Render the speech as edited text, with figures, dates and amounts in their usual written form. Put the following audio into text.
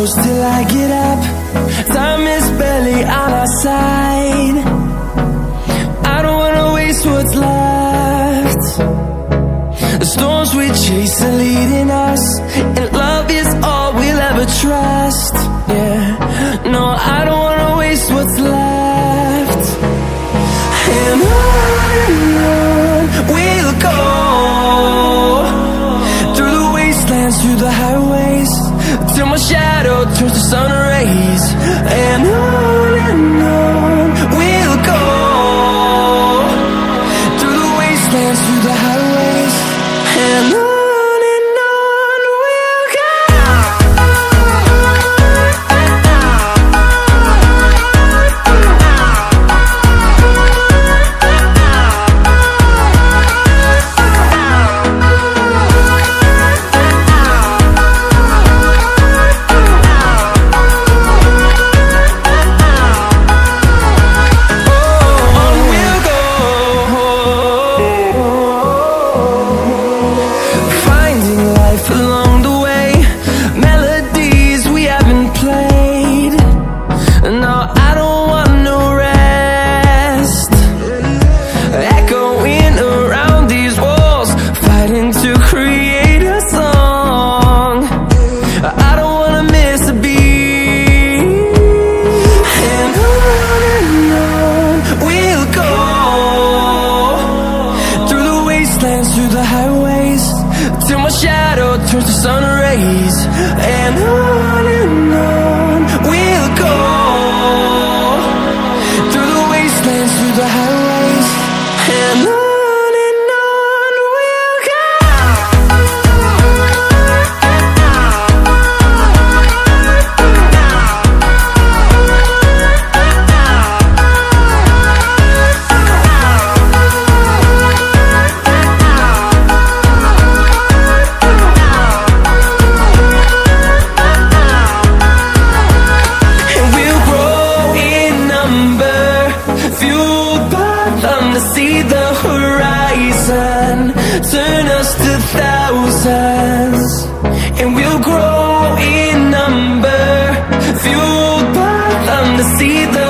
close till I get up. Time is barely on our side. I don't wanna waste what's left. The storms we chase are leading us, and love is all we'll ever trust. Yeah, no, I don't wanna waste what's left. And on we'll go, through the wastelands, through the highways, till my shadow turns to sun rays. And on we'll go, through the wastelands, through the highways, and on we'll go. Through the highways, till my shadow turns to sun rays. And on we'll go, through the wastelands, through the highways, and on we'll go. To see the horizon, turn us to thousands, and we'll grow in number, fueled by them to see the